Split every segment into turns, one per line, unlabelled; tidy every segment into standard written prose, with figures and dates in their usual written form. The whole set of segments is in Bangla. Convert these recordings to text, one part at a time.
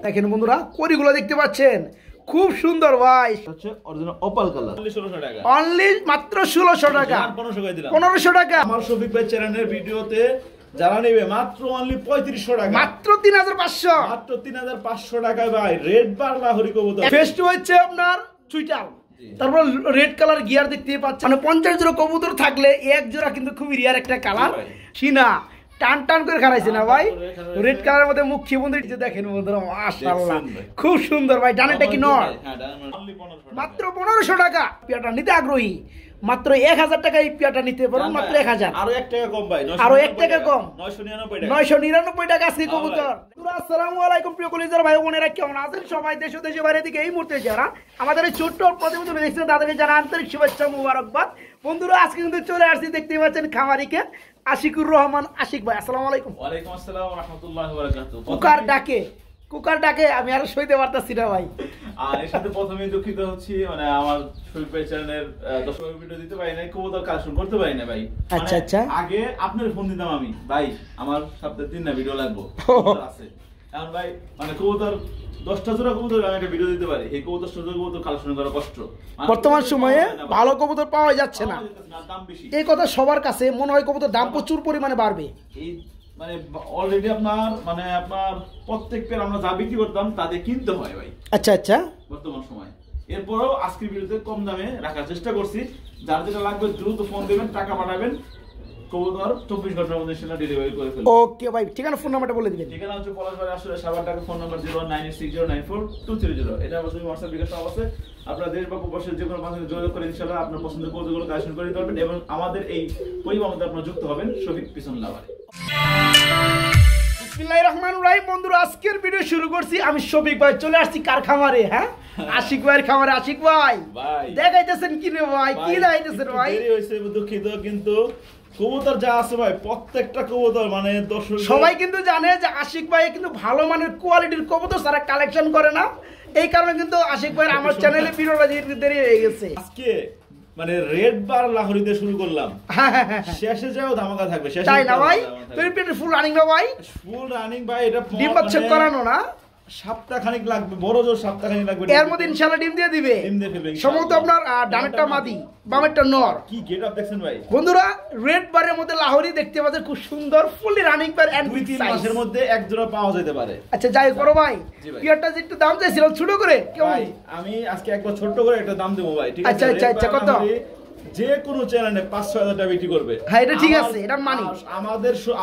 দেখেন বন্ধুরা কড়িগুলো দেখতে পাচ্ছেন খুব সুন্দর ভাই
হচ্ছে অরিজিনাল অপাল কালার অনলি 1600 টাকা
অনলি মাত্র 1600 টাকা
1500 করে দিলাম
1500 টাকা
আমার শফিক ভাই চ্যানেলের ভিডিওতে যারা নেবে মাত্র অনলি 3500 টাকা
মাত্র 3500
মাত্র 3500 টাকায় ভাই রেড বার লাহোরি কবুতর
ফেস্ট হচ্ছে আপনার চুইটাল তারপর রেড কালার গিয়ার দেখতে পাচ্ছেন মানে 50 জোড়া কবুতর থাকলে এক জোড়া কিন্তু খুবই রিয়ার একটা কালার সিনা টান টান করে খারাইছে না ভাই রেড কালারের মধ্যে মুখ বন্ধু দেখেন বন্ধুরা মাশাআল্লাহ খুব সুন্দর ভাই ডানেটা কি নর মাত্র 1500 টাকা পিয়াটা নিতে আগ্রহী মাত্র 1000 টাকা এই পিয়াটা নিতে পারেন মাত্র 1000
আরো 1 টাকা কম ভাই
আরো 1 টাকা কম
999
টাকা আছে কবুতর আসসালামু আলাইকুম প্রিয় কলিজার ভাই বোনেরা কেমন আছেন সবাই দেশ ও দেশের বাইরে থেকে এই মুহূর্তে যারা আমাদের এই ছোট্ট প্রতিবেদন দেখছেন তাদেরকে জানা আন্তরিক শুভেচ্ছা মুবারকবাদ বন্ধুরা আজকে কিন্তু চলে আসছি দেখতে পাচ্ছেন খামারিকে আশিকুর রহমান আশিক ভাই আসসালামু আলাইকুম
ওয়া আলাইকুম আসসালাম ওয়া রাহমাতুল্লাহি ওয়া বারাকাতুহু
কুকার ডাকে আমি আর সইতে পারতাছি না ভাই
আর এর সাথে প্রথমেই দুঃখিত হচ্ছি মানে আমার শফিক ভাই চ্যানেলের দর্শক ভিডিও দিতে পারি না কবুতর কালেকশন করতে পারি না ভাই
আচ্ছা আচ্ছা
আগে আপনার ফোন দিতাম আমি ভাই আমার সপ্তাহে 3 না ভিডিও লাগবে আছে এখন ভাই মানে কবুতর 10টা জোড়া কবুতর আমি একটা ভিডিও দিতে পারি এই কবুতর জোড়া কবুতর কালেকশন করা কষ্ট
বর্তমান সময়ে ভালো কবুতর পাওয়া যাচ্ছে না
দাম বেশি
এই কথা সবার কাছে মনে হয় কবুতর দাম প্রচুর পরিমাণে বাড়বে
এই মানে অলরেডি আপনার প্রত্যেক পেয়ার আমরা যা বিক্রি করতাম তাদের কিনতে হয় ভাই
আচ্ছা আচ্ছা
বর্তমান সময় এরপরও আজকের ভিডিওতে কম দামে রাখার চেষ্টা করছি যার যেটা লাগবে দ্রুত ফোন দেবেন টাকা পাঠাবেন কবুতর 24 ঘন্টার মধ্যে সেটা ডেলিভারি করে ফেলবেন
ওকে ভাই ঠিকানা ফোন নাম্বারটা বলে দিবেন
ঠিকানা হচ্ছে পলাশবাড়ি আসলে সাভার ঢাকা ফোন নাম্বার 09860942230 এটা আমাদের WhatsApp বিকাশ আছে আপনারা দেশ বা প্রবাসের যে কোনো মানুষের যোগাযোগ করে ইনশাআল্লাহ আপনার পছন্দের কবুতরগুলো কালেকশন করে দিতে পারবেন এবং আমাদের এই পরিবারের মধ্যে আপনারা যুক্ত হবেন শফিক পিছন লাভারে
বিসমিল্লাহির রহমানির রহিম বন্ধুরা আজকের ভিডিও শুরু করছি আমি শফিক ভাই চলে আসছি কার খামারে হ্যাঁ আশিক ভাইয়ের খামারে আশিক ভাই দেখাইতেছেন কি রে ভাই কি দেখাইতেছেন ভাই
দেরি হইছে দুঃখিত কিন্তু কবুতর যা আছে ভাই প্রত্যেকটা কবুতর মানে দর্শক
সবাই কিন্তু জানে যে আশিক ভাই কিন্তু ভালো মানের কোয়ালিটির কবুতর সারা কালেকশন করে না এই কারণে কিন্তু আশিক ভাই আমার চ্যানেলে ভিডিওটা দিতে দেরি হয়ে গেছে
আজকে মানে রেড বার লাহোরি দিয়ে শুরু করলাম শেষে যাও ধামাকা থাকবে শেষে
তাই না ভাই তুমি পেটে ফুল রানিং না ভাই
ফুল রানিং ভাই এটা
ডিম বাচ্চা করানো না
সপ্তাহ খানিক লাগবে বড় জোর সপ্তাহ খানিক লাগবে
এর মধ্যে ইনশাআল্লাহ ডিম দিয়ে দিবে
ডিম দিয়ে ফেলবে
সম্ভবত আপনার ডানেরটা মাদি বামেরটা নর
কি গেটআপ দেখছেন ভাই
বন্ধুরা রেড বারের মধ্যে লাহোরি দেখতে পাচ্ছেন খুব সুন্দর ফুলি রানিং পার এন্ড
2-3 মাসের মধ্যে এক জোড়া পাওয়া যেতে পারে
আচ্ছা যাই করো ভাই পিয়ারটা যে একটু দাম চাইছিলাম ছোট করে কেমন
ভাই আমি আজকে একবার ছোট করে একটা দাম দেব ভাই ঠিক আছে
আচ্ছা আচ্ছা আচ্ছা কত
যে কোনো চ্যানেলে 5-6 টাকা বিক্রি করবে
হ্যাঁ এটা ঠিক আছে এটা মানি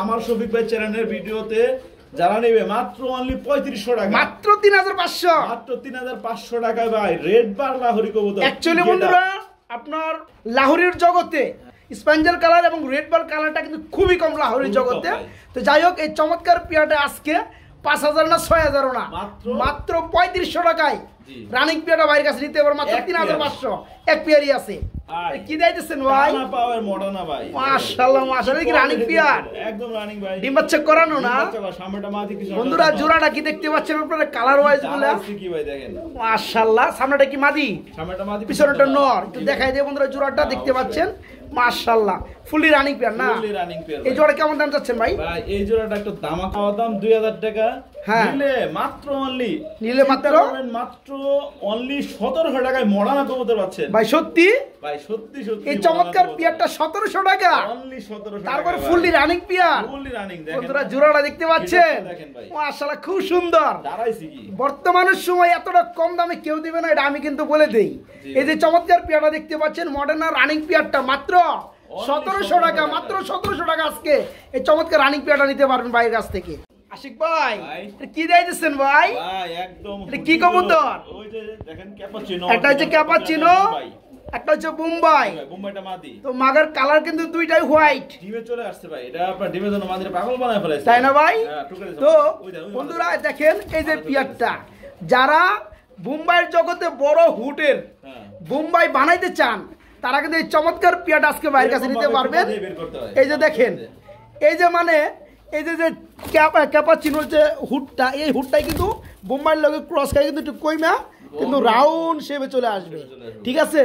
আমার শফিক ভাই চ্যানেলের ভিডিওতে যারা নেবে মাত্র অনলি 3500 টাকা
মাত্র 3500
মাত্র 3500 টাকায় ভাই রেড বার লাহোরি কবুতর
অ্যাকচুয়ালি বন্ধুরা আপনার লাহোরির জগতে স্পেঞ্জাল কালার এবং রেড বার কালারটা কিন্তু খুবই কম লাহোরির জগতে তো যাই হোক এই চমৎকার পিয়াটা আজকে 5000 না 6000 না মাত্র 3500 টাকায় রানিং পিয়াটা বাইরের কাছে নিতে পারবেন মাত্র 3500 এক পিয়ারই আছে কি দাইতেছেন ভাই
না পাওয়ার মডার্ন ভাই
মাশাআল্লাহ মাশাআল্লাহ কি রানিং পিয়ার
একদম রানিং ভাই
ডিম বাচ্চা করানো না
সামনেটা মাদি কিছু
বন্ধুরা জোড়াটা কি দেখতে পাচ্ছেন আপনারা কালার ওয়াইজ গুলো
কি ভাই দেখেন
মাশাআল্লাহ সামনেটা কি মাদি
সামনেটা মাদি
পিছনেটা নর একটু দেখাই দেই বন্ধুরা জোড়াটা দেখতে পাচ্ছেন মাশাআল্লাহ ফুলি রানিং পেয়ার না
ফুলি রানিং পেয়ার
এই জোড়া কেমন দাম চাচ্ছেন ভাই
ভাই এই জোড়াটা একটু দামাকা দাম 2000 টাকা নিলে মাত্র অনলি মাত্র অনলি 1700 টাকায় মডার্ন কবুতর পাচ্ছেন
ভাই সত্যি
ভাই সত্যি সত্যি
এই চমৎকার পিয়ারটা 1700 টাকা
অনলি 1700 টাকা
তারপর fully running pair
fully running দেখেন
বন্ধুরা জোড়াটা দেখতে পাচ্ছেন মাশাআল্লাহ খুব সুন্দর
দাঁড়াইছি কি
বর্তমানের সময় এতটা কম দামে কেউ দিবে না এটা আমি কিন্তু বলে দেই এই যে চমৎকার পিয়ারটা দেখতে পাচ্ছেন মডার্ন রানিং পিয়ারটা মাত্র 1700 টাকা মাত্র 1700 টাকা আজকে এই চমৎকার রানিং পিয়ারটা নিতে পারবেন ভাইয়ের কাছ থেকে আশিক ভাই কি দিয়েছেন ভাই
ভাই একদম
এটা কি কবুতর
ওই যে দেখেন ক্যাপাচিনো
একটা হচ্ছে ক্যাপাচিনো একটা হচ্ছে বোম্বাই
বোম্বাইটা মাদি
তো মাগার কালার কিন্তু দুইটাই হোয়াইট
ডিমে চলে আসছে ভাই এটা আপনার ডিমের জন্য মাদিরে পাগল বানায় ফেলেছে
তাই না ভাই তো বন্ধুরা দেখেন এই যে পিয়ারটা যারা বোম্বাইয়ের জগতে বড় হুটের বোম্বাই বানাইতে চান তারা কিন্তু এই চমৎকার পিয়ারটা আজকে বাইরের কাছে নিতে পারবেন এই যে দেখেন এই যে মানে এই যে ক্যাপাচিনোর যে হুডটা এই হুডটাই কিন্তু বোম্বাইয়ের লগে ক্রস করে কিন্তু একটু কইমা কিন্তু রাউন্ড শেপে চলে আসবে। ঠিক আছে,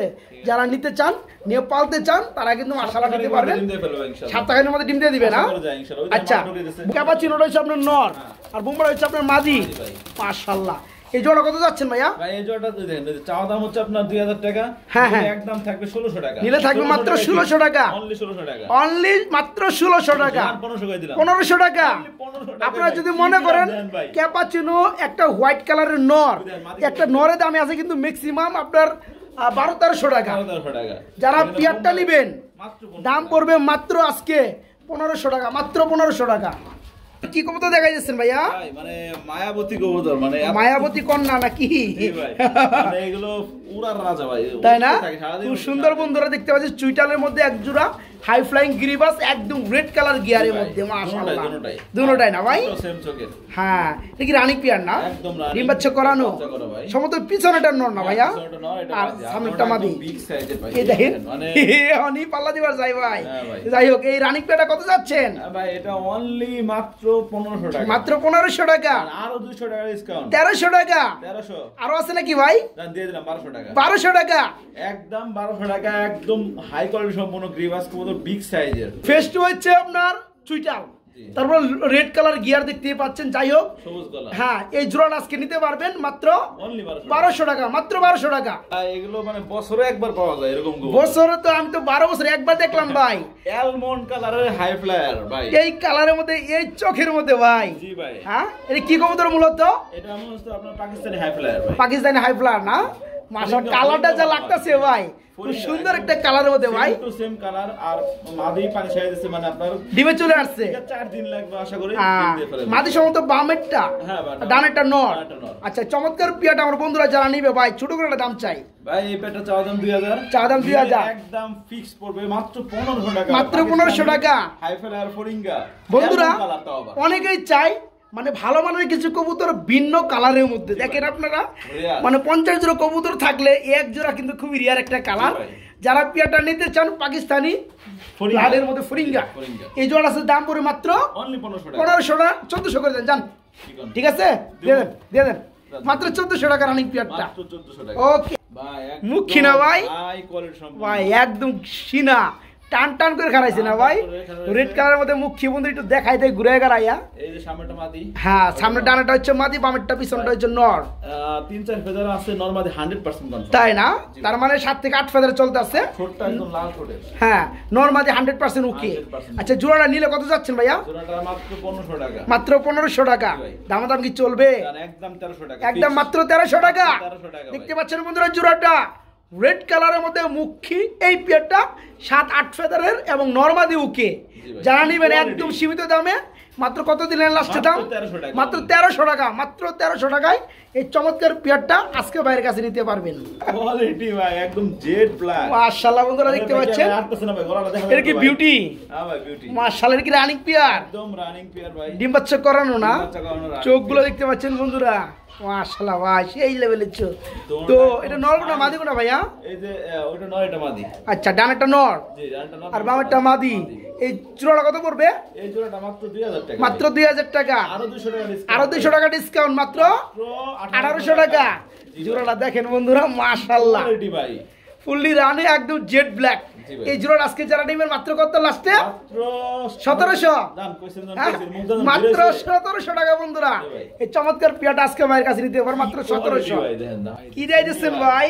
যারা নিতে চান নিয়ে পালতে চান তারা কিন্তু মাশাআল্লাহ নিতে পারবেন। 7 টাকার মধ্যে ডিম দিয়ে দিবে না? আচ্ছা, ক্যাপাচিনোটা হচ্ছে আপনার নর আর বোম্বাই হচ্ছে আপনার মাদি। মাশাআল্লাহ, এই জোড়া কত যাচ্ছেন ভাইয়া?
ভাই এই জোড়াটা দেখেন, চাওয়া দাম হচ্ছে আপনার 2000 টাকা,
হ্যাঁ হ্যাঁ,
একদম থাকবে 1600 টাকা।
নিলে থাকবে মাত্র 1600 টাকা,
অনলি 1600 টাকা,
অনলি মাত্র 1600 টাকা,
1500 করে দিলাম,
1500 টাকা। আপনারা যদি মনে করেন ক্যাপাচিনো একটা হোয়াইট কালারের নর, একটা নরের দামে আছে কিন্তু ম্যাক্সিমাম আপনার 1200-1300 টাকা। যারা পিয়ারটা নেবেন দাম পড়বে মাত্র আজকে 1500 টাকা, মাত্র 1500 টাকা। কি কবুতর দেখা যাচ্ছেন ভাইয়া?
মানে মায়াবতী কবুতর, মানে
মায়াবতী কন্যা নাকি?
মানে এগুলো উড়ার রাজা ভাই,
তাই না? খুব সুন্দর বন্ধুরা দেখতে পাচ্ছি চুইটালের মধ্যে এক জোড়া হাই ফ্লাইং গিরিবাস, একদম রেড কালার গিয়ারের মধ্যে। মাশাআল্লাহ, দুটোটাই না ভাই?
সেম চোখের।
হ্যাঁ, এটা কি রানী পিয়ার না?
একদম রানী,
ডিম বাচ্চা করানো। সমত পিছনেটা নর না ভাইয়া? আর সামনেটা মাদি।
বিগ সাইজের ভাই,
এই দেখেন
মানে
অনি পাল্লা দিবার যাই ভাই। যাই হোক, এই রানী পিয়ারটা কত যাচ্ছেন
ভাই? এটা অনলি মাত্র 1500 টাকা,
মাত্র 1500 টাকা,
আরো 200 টাকা ডিসকাউন্ট,
1300 টাকা।
1300
আরো আছে নাকি ভাই?
দিয়ে দিলাম 1200 টাকা,
1200 টাকা,
একদম 1200 টাকা। একদম হাই কোয়ালিটি সম্পূর্ণ গ্রিবাস কবুতর, বিগ সাইজের।
ফেস্ট হচ্ছে আপনার চুইটাল, তারপর রেড কালার গিয়ার দেখতেই পাচ্ছেন। যাই হোক,
সবুজ কালার।
হ্যাঁ, এই জোড়া আজকে নিতে পারবেন মাত্র
অনলি
1200 টাকা, মাত্র 1200 টাকা।
এগুলো মানে বছরে একবার পাওয়া যায় এরকম কবুতর।
বছরে তো আমি তো 12 বছরে একবার দেখলাম ভাই।
অ্যালমন্ড কালারের হাই ফ্লায়ার ভাই,
এই কালারের মধ্যে, এই চোখের মধ্যে ভাই।
জি ভাই।
হ্যাঁ, এটা কি কবুতর মূলত?
এটা মূলত আপনার পাকিস্তানি হাই ফ্লায়ার ভাই,
পাকিস্তানি হাই ফ্লায়ার না? মাশাআল্লাহ, কালারটা যা লাগতেছে ভাই, খুব সুন্দর একটা কালারের মধ্যে ভাই।
Same to same colour. আর মাদি পানি ছেড়ে দিচ্ছে, মানে আপনার
ডিমে চলে আসছে।
4 দিন লাগবে আশা করি।
মাদি সম্ভবত বামেরটা, ডানেরটা নর। আচ্ছা, চমৎকার পিয়াটা আমার বন্ধুরা যারা নিবে ভাই, ছোট করে একটা দাম চাই
ভাই। এই পেটা চাওয়া দাম 2000,
চাওয়া দাম 2000,
একদম ফিক্স পড়বে মাত্র 1500 টাকা,
মাত্র 1500 টাকা।
হাই ফ্লায়ার ফরিঙ্গা
বন্ধুরা অনেকেই চাই মানে ভালো মানের কিছু কবুতর ভিন্ন কালারের মধ্যে। দেখেন আপনারা, মানে 50 জোড়া কবুতর থাকলে এক জোড়া কিন্তু খুবই রিয়ার একটা কালার। যারা পিয়াটা নিতে চান পাকিস্তানি লালের মধ্যে ফরিঙ্গা, এই জোড়া আছে দাম পড়ে মাত্র 1500 টাকা, 1400 করে দেন জান। ঠিক আছে, দিয়ে দেন মাত্র 1400 টাকা রানিং পিয়ারটা। ওকে
ভাই,
মুখী না ভাই?
হাই কোয়ালিটি সম্পূর্ণ
ভাই একদম সিনা টান টান করে খারাইছে না ভাই? রেড কালারের মধ্যে মুখী বন্ধু একটু দেখাই দেয় ঘুরে গাড়াইয়া।
এই যে সামনেটা মাদি,
হ্যাঁ, সামনে ডানাটা হচ্ছে মাদি, বামেরটা পিছনটা হচ্ছে নর।
3-4 ফেদার আছে, নর মাদি 100% কনফার্ম,
তাই না? তার মানে 7 থেকে 8 ফেদার চলতে আছে।
ছোটটা একদম লাল ছোটে।
হ্যাঁ, নর মাদি 100% ওকে। আচ্ছা, জোড়াটা নিলে কত যাচ্ছেন ভাইয়া?
জোড়াটা মাত্র 1500 টাকা,
মাত্র 1500 টাকা। দামাদাম কি চলবে?
একদম 1300 টাকা,
একদম মাত্র 1300 টাকা।
1300 টাকা।
দেখতে পাচ্ছেন বন্ধুরা জোড়াটা রেড কালারের মধ্যে মুখী, এই পেয়ারটা 7-8 ফেদারের এবং নরমাদি ওকে। যারা নিবেন একদম সীমিত দামে, মাত্র কত দিলেন লাস্টে দাম? মাত্র 1300 টাকা, মাত্র 1300 টাকায় এই চমৎকার পেয়ারটা আজকে বাইরের কাছে নিতে পারবেন।
কোয়ালিটি ভাই একদম জেড ব্ল্যাক।
মাশাআল্লাহ বন্ধুরা দেখতে পাচ্ছেন, এটা কি বিউটি?
হ্যাঁ ভাই, বিউটি।
মাশাআল্লাহ, এটা কি রানিং পেয়ার?
একদম রানিং পেয়ার ভাই,
ডিম বাচ্চা করানো না? চোখগুলো দেখতে পাচ্ছেন বন্ধুরা, মাশাআল্লাহ ভাই সেই লেভেলের চোখ। তো এটা নর না মাদি কোনটা ভাইয়া?
এই যে ওটা নর, এটা মাদি।
আচ্ছা, ডানেরটা নর,
জি ডানটা নর
আর বামেরটা মাদি। এই জোড়াটা কত পড়বে?
এই জোড়াটা মাত্র 2000 টাকা,
মাত্র 2000 টাকা,
আরো 200 টাকা ডিসকাউন্ট,
আরো 200 টাকা ডিসকাউন্ট, মাত্র 1800 টাকা। জোড়াটা দেখেন বন্ধুরা, মাশাআল্লাহ
কোয়ালিটি ভাই,
ফুললি রানে একদম জেড ব্ল্যাক। এই জোড়া আজকে যারা নেবেন মাত্র কত লাস্টে?
মাত্র
1700,
দাম কইছেন
মাত্র 1700 টাকা বন্ধুরা। এই চমৎকার পিয়াটা আজকে ভাইয়ের কাছে নিতে পারবেন মাত্র 1700। কি দেয় দিচ্ছেন ভাই?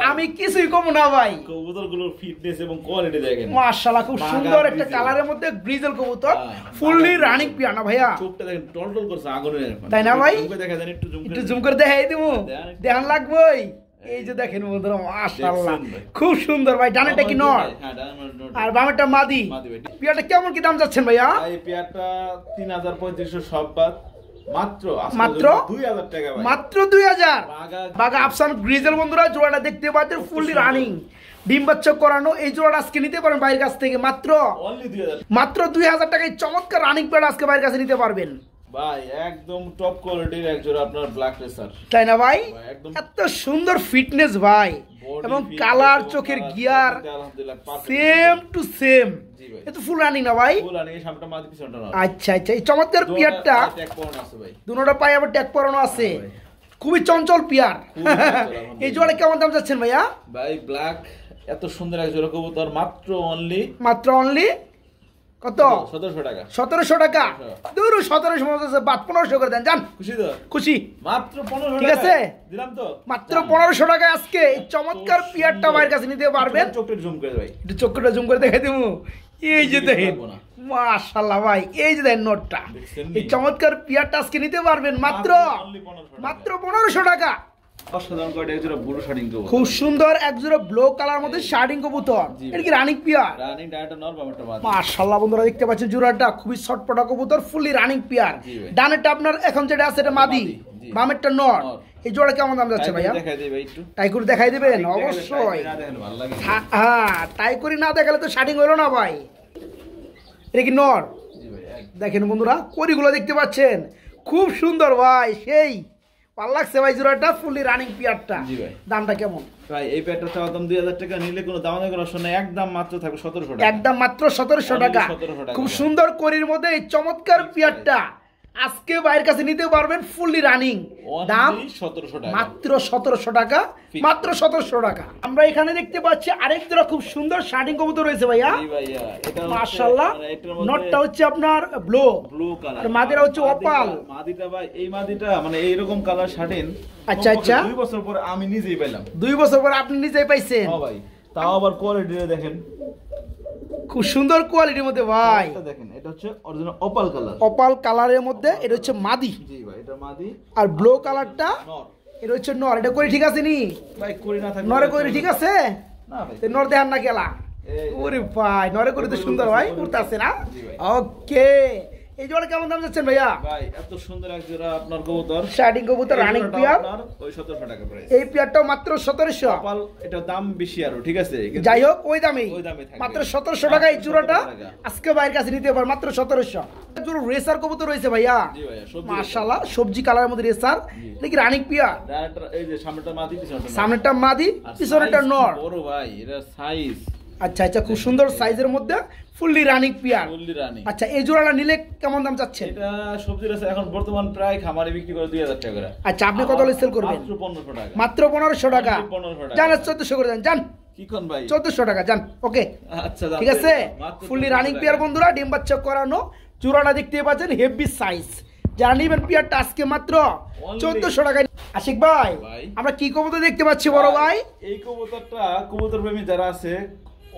আমি কিছুই কম না ভাই।
কবুতরগুলোর ফিটনেস এবং কোয়ালিটি দেখেন,
মাশাআল্লাহ খুব সুন্দর একটা কালারের মধ্যে গ্রিজেল কবুতর, ফুললি রানিং পিয়া না ভাইয়া?
চোখটা দেখেন টলটল করছে আগুনের,
তাই না ভাই?
দেখা যায় একটু
জুম করে দেখাই দিমু, দেখান লাগবেই। এই যে দেখেন বন্ধুরা, মাশাআল্লাহ খুব সুন্দর ভাই। ডানেরটা কি নর?
হ্যাঁ, ডান
আর বামেরটা মাদি। পিয়াটা কেমন কি দাম যাচ্ছেন ভাইয়া?
এই পিয়াটা 3500 সব বাদ, মাত্র 2000 টাকা ভাই,
মাত্র 2000। বাগা আফসান গ্রিজেল বন্ধুরা, জোড়াটা দেখতে পাচ্ছেন ফুললি রানিং, ডিম বাচ্চা করানো। এই জোড়াটা আজকে নিতে পারেন বাইরের কাছ থেকে মাত্র 2000 টাকায় চমৎকার রানিং পেয়ার আজকে বাইরের কাছে নিতে পারবেন
ভাই। একদম টপ কোয়ালিটির এক জোড়া আপনার ব্ল্যাক রেসার,
তাই না ভাই? এত সুন্দর ফিটনেস ভাই, এবং কালার, চোখের গিয়ার সেম টু সেম। এটা ফুল রানিং না ভাই?
ফুল রানিং, সামনেটা মাদি পিছনটা না।
আচ্ছা আচ্ছা, এই চমৎকার পিয়ারটা
ট্যাগ পরানো আছে ভাই,
দুটোটা পায়ে আবার ট্যাগ পরানো আছে। খুবই চঞ্চল পিয়ার। এই জোড়া কেমন দাম যাচ্ছেন ভাইয়া?
ভাই ব্ল্যাক এত সুন্দর এক জোড়া কবুতর মাত্র অনলি
কত?
1700 টাকা।
1700 টাকা। দূর 1700 বাদ 1500 করে দেন জান।
খুশি তো?
খুশি।
মাত্র 1500 টাকা।
ঠিক আছে
দিলাম তো।
মাত্র 1500 টাকায় আজকে এই চমৎকার পিয়ারটা ভাইয়ের কাছে নিতে পারবেন।
চোখটা জুম করে ভাই।
একটু চোখটা জুম করে দেখাই দেবো। এই যে দেখেন মাশাআল্লাহ ভাই, এই যে দেখেন নোটটা, এই চমৎকার পিয়ারটা আজকে নিতে পারবেন মাত্র 1500 টাকা।
অসাধারণ কয়টা এক জোড়া ব্লু শার্টিং কবুতর।
খুব সুন্দর এক জোড়া ব্লু কালার মধ্যে শার্টিং কবুতর। এটা কি রানিং পিয়ার?
রানিং ডাটা নর বামেরটা মাদি।
মাশাআল্লাহ বন্ধুরা দেখতে পাচ্ছেন জোড়াটা খুবই ছটপটা কবুতর, ফুলি রানিং পিয়ার। ডানেরটা আপনার এখন যেটা আছে এটা মাদি, বামেরটা নর। এই জোড়া কেমন দাম যাচ্ছে ভাইয়া?
দেখাই দেই ভাই একটু।
টাই করে দেখাই দিবেন অবশ্যই। হ্যাঁ টাই করে না দেখালে তো শার্টিং হলো না ভাই। এটা কি নর? দেখেন বন্ধুরা কড়িগুলো দেখতে পাচ্ছেন খুব সুন্দর ভাই, সেই ভালো লাগছে ভাই জোড়াটা, ফুলি রানিং পিয়ারটা। দামটা কেমন
ভাই? এই পেয়ারটা চাওয়া দাম 2000 টাকা, নিলে কোনো দাম করার অপশন নাই, একদম মাত্র থাকবে 1700 টাকা।
একদম মাত্র 1700 টাকা। খুব সুন্দর কড়ির মধ্যে এই চমৎকার পিয়ারটা আজকে বাইরের কাছে নিতে পারবেন ফুলি রানিং। দাম
1700 টাকা,
মাত্র 1700 টাকা, মাত্র 1700 টাকা। আমরা এখানে দেখতে পাচ্ছি আরেক জোড়া খুব সুন্দর শার্টিং কবুতর রয়েছে ভাইয়া। মাশাআল্লাহ নটটা হচ্ছে আপনার ব্লু
কালার
আর মাদিটা হচ্ছে অপাল।
মাদিটা ভাই এই মাদিটা মানে এইরকম কালার শার্টিং
আচ্ছা
2 বছর পরে আমি নিজেই পেলাম।
2 বছর পরে আপনি নিজেই পাইছেন?
হ্যাঁ ভাই, তাও আবার কোয়ালিটিটা দেখেন
খুব সুন্দর কোয়ালিটির মধ্যে ভাই।
এটা দেখেন, এটা হচ্ছে অরিজিনাল অপাল কালার।
অপাল কালারের মধ্যে এটা হচ্ছে মাদি।
জি ভাই এটা মাদি।
আর ব্লু কালারটা
নর।
এটা হচ্ছে নর। এটা করি ঠিক আছে নি
ভাই? করি না থাকে
নরে করি ঠিক আছে
না ভাই।
নর দেখান না গেলা। ওরে ভাই নরে করি তো সুন্দর ভাই উঠতাছে না। ওকে এই জোড়া কেমন দাম যাচ্ছেন ভাইয়া?
ভাই এত সুন্দর এক জোড়া আপনার কবুতর,
শার্টিং কবুতর রানিং পিয়ার,
ওই 1700 টাকা প্রাইস।
এই পিয়ারটাও মাত্র 1700।
অপাল এটা দাম বেশি আরো, ঠিক আছে?
যাই হোক ওই দামে
থাকবে
মাত্র 1700 টাকা এই জোড়াটা আজকে বাইরের কাছে নিতে পারবেন মাত্র 1700। জোড়া রেসার কবুতর রয়েছে ভাইয়া।
জি ভাইয়া
মাশাআল্লাহ সবজি কালারের মধ্যে রেসার। নাকি রানিং পিয়ার?
এই যে সামনেটা মাদি, পিছনেটা নর।
সামনেটা মাদি পিছনেটা নর।
বড় ভাই এটা সাইজ।
আচ্ছা আচ্ছা খুব সুন্দর সাইজের মধ্যে fully running peer.
Fully running.
আচ্ছা এই জোড়াটা নিলে কেমন দাম যাচ্ছে?
এটা সবজির আছে এখন বর্তমান প্রায় খামারে বিক্রি করে 2000 টাকা করে।
আচ্ছা আপনি কত সেল করবেন?
মাত্র 1500 টাকা।
মাত্র 1500 টাকা। জান 1400 করে দেন জান।
কি কোন ভাই?
1400 টাকা জান। ওকে
আচ্ছা
ঠিক আছে। ফুললি রানিং পিয়ার বন্ধুরা, ডিম বাচ্চা করানো জোড়াটা দেখতে পাচ্ছেন হেভি সাইজ। যারা নেবেন পিয়ারটা আজকে মাত্র 1400 টাকায়। আশিক ভাই আমরা কি কবুতর দেখতে পাচ্ছি বড় ভাই?
এই কবুতরটা কবুতর প্রেমী যারা আছে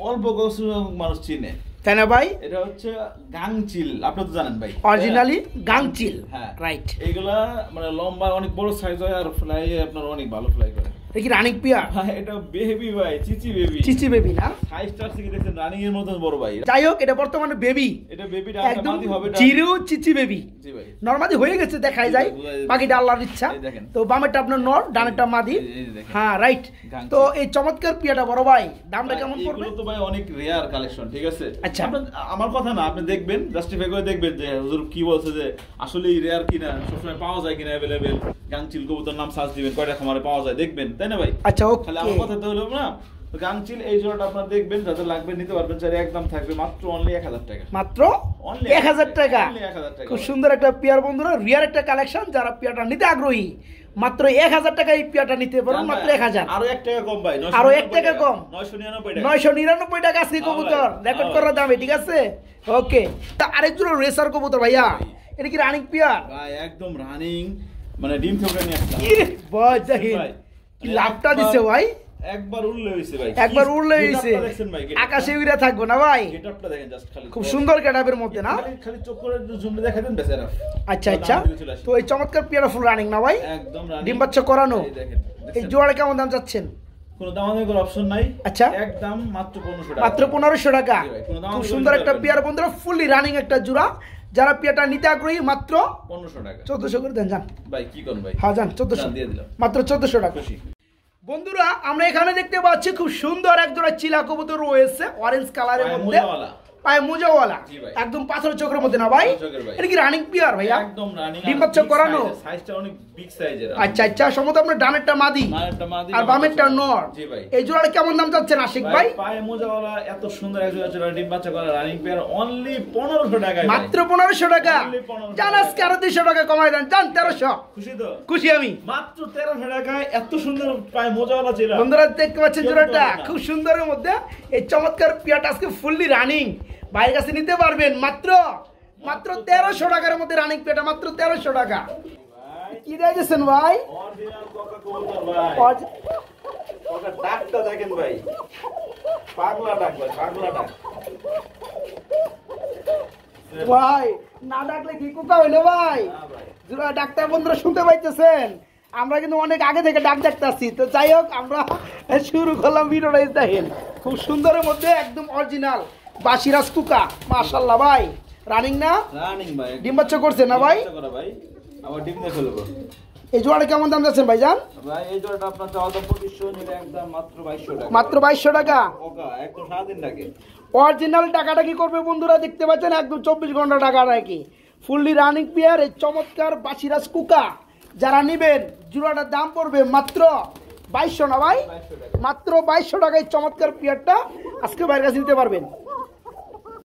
অল্প কিছু মানুষ চিনে,
তাই না ভাই?
এটা হচ্ছে গাংচিল, আপনি তো জানেন ভাই
অরিজিনালি গাংচিল।
হ্যাঁ
রাইট।
এইগুলা মানে লম্বা অনেক বড় সাইজ হয় আর ফ্লাই আপনার অনেক ভালো ফ্লাই করে।
দেখি রানিং পিয়ার।
হ্যাঁ এটা বেবি ভাই, চিচি বেবি।
চিচি বেবি না?
সাইজটা থেকে দেখেন রানিং এর মতন বড় ভাই।
যাই হোক এটা বর্তমানে বেবি।
এটা বেবি
একদম জিরো চিচি বেবি।
জি ভাই
নরমালি হয়ে গেছে দেখাই যায়, বাকিটা আল্লাহর ইচ্ছা। তো বামেরটা আপনার নর, ডানেরটা মাদি। হ্যাঁ রাইট। তো এই চমৎকার পিয়াটা বড় ভাই দামটা কেমন পড়বে?
এগুলো তো ভাই অনেক রেয়ার কালেকশন, ঠিক আছে?
আচ্ছা
আমার কথা না, আপনি দেখবেন জাস্টিফাই করে দেখবেন যে হুজুর কি বলছে, যে আসলেই রেয়ার কিনা, সবসময় পাওয়া যায় কিনা अवेलेबल। গাংচিল কবুতর নাম সার্চ দিবেন, কয়টা খামারে পাওয়া যায় দেখবেন, তাই না ভাই?
আচ্ছা ওকে
তাহলে আমার কথা তো হলো না। তো গাংচিল এই জোড়াটা আপনারা দেখবেন, যাদের লাগবে নিতে পারবেন, যার একদম থাকবে মাত্র অনলি 1000 টাকা।
মাত্র 1000 টাকা। খুব সুন্দর একটা পিয়ার বন্ধুরা, রিয়ার একটা কালেকশন। যারা পিয়ারটা নিতে আগ্রহী মাত্র 1000 টাকা এই পিয়ারটা নিতে পারবেন, মাত্র 1000।
আরো 1 টাকা কম ভাই,
আরো 1 টাকা কম,
999 টাকা।
999 টাকা আছে কবুতর রেকর্ড করার দামে, ঠিক আছে? ওকে তা আরেক জোড়া রেসার কবুতর ভাইয়া, এটা কি রানিং পিয়ার?
ভাই একদম রানিং, মানে ডিম থেকে নিয়ে আসলাম।
ভাই জাহিদ কি লাভটা দিছে ভাই,
একবার উড়লে হইছে ভাই,
একবার উড়লে হইছে, আকাশে উড়ে থাকবো না ভাই।
গেটআপটা দেখেন জাস্ট, খালি
খুব সুন্দর গেটআপের মধ্যে না?
খালি চোখ করে জুমলে দেখাই দেন বেচারা।
আচ্ছা আচ্ছা তো এই চমৎকার পিয়ারা ফুল রানিং না ভাই?
একদম রানিং,
ডিম বাচ্চা করানো। এই জোড়া কেমন দাম যাচ্ছেন?
কোনো দামাদামি করার অপশন নাই।
আচ্ছা
একদম মাত্র 1500 টাকা।
মাত্র 1500 টাকা। খুব সুন্দর একটা পিয়ার বন্ধুরা, ফুললি রানিং একটা জোড়া। যারা পিয়ারটা নিতে আগ্রহী মাত্র
1500 টাকা।
1400 করে দেন জান।
ভাই কি কোন ভাই?
হ্যাঁ জান 1400
দিয়ে দিলাম,
মাত্র 1400 টাকা। বন্ধুরা আমরা এখানে দেখতে পাচ্ছি খুব সুন্দর এক জোড়া চিলা কবুতর রয়েছে অরেঞ্জ কালারের মধ্যে। পায়ে মোজাওয়ালা,
জি ভাই।
একদম পাথর চোখের মধ্যে না ভাই?
চোখের ভাই।
এটা কি রানিং পিয়ার ভাইয়া?
একদম রানিং।
ডিম বাচ্চা করানো?
সাইজটা অনেক বিগ সাইজের।
আচ্ছা আচ্ছা, সম্ভবত আপনার ডানেরটা মাদি
মায়েরটা মাদি
আর বামেরটা নর।
জি ভাই।
এই জোড়াটা কেমন দাম চাচ্ছেন আশিক ভাই?
পায়ে মোজাওয়ালা এত সুন্দর এক জোড়া ডিম বাচ্চা করা রানিং পেয়ার অনলি 1500 টাকায় ভাই।
মাত্র 1500 টাকা।
Only 1500
জান আজকে আরো 200 টাকা কমাই দেন, জান 1300।
খুশি তো?
খুশি আমি।
মাত্র 1300 টাকায় এত সুন্দর পায়ে মোজাওয়ালা চেরা।
বন্ধুরা দেখতে পাচ্ছেন
কেউ
জোড়াটা
পাবে না।
খুব সুন্দরের মধ্যে এই চমৎকার পিয়াটা আজকে ফুললি রানিং, ভাইয়ের কাছে নিতে পারবেন মাত্র 1300 টাকার মধ্যে রানিং পিয়াটা, মাত্র 1300 টাকা। কি দিয়েছেন ভাই?
অরিজিনাল কোকা কবুতর ভাই। কোকা ডাকটা দেখেন ভাই, পাগলা ডাক ভাই, পাগলা ডাক।
ভাই না ডাকলে কি কোকা হইলো ভাই?
না ভাই।
জোড়া ডাক্তার বন্ধুরা শুনতে পাইতেছেন, আমরা কিন্তু অনেক আগে থেকে ডাক দেখতেছি। তো যাই হোক, আমরা শুরু করলাম ভিডিওটা। দেখেন খুব সুন্দরের মধ্যে একদম অরিজিনাল বাসিরাজ কুকা, মাশাআল্লাহ ভাই। রানিং না?
রানিং ভাই।
ডিম বাচ্চা করছে না ভাই?
ডিম বাচ্চা করা ভাই। আবার ডিম দিয়ে ফেলবো।
এই জোড়াটা কেমন দাম যাচ্ছেন ভাইজান?
ভাই এই জোড়াটা আপনার চাওয়া দাম 2500, নিলে একদম মাত্র 2200 টাকা।
মাত্র 2200 টাকা।
কোকা একদম সারাদিন ডাকে।
অরিজিনাল টাকাটা কি করবে বন্ধুরা? দেখতে পাচ্ছেন একদম 24 ঘন্টা টাকা নাকি ফুললি রানিং পেয়ার এই চমৎকার বাসিরাজ কুকা। যারা নিবেন জোড়াটার দাম পড়বে মাত্র 2200 না ভাই?
2200 টাকা।
মাত্র 2200 টাকায় চমৎকার পেয়ারটা আজকে বাইরের কাছে নিতে পারবেন।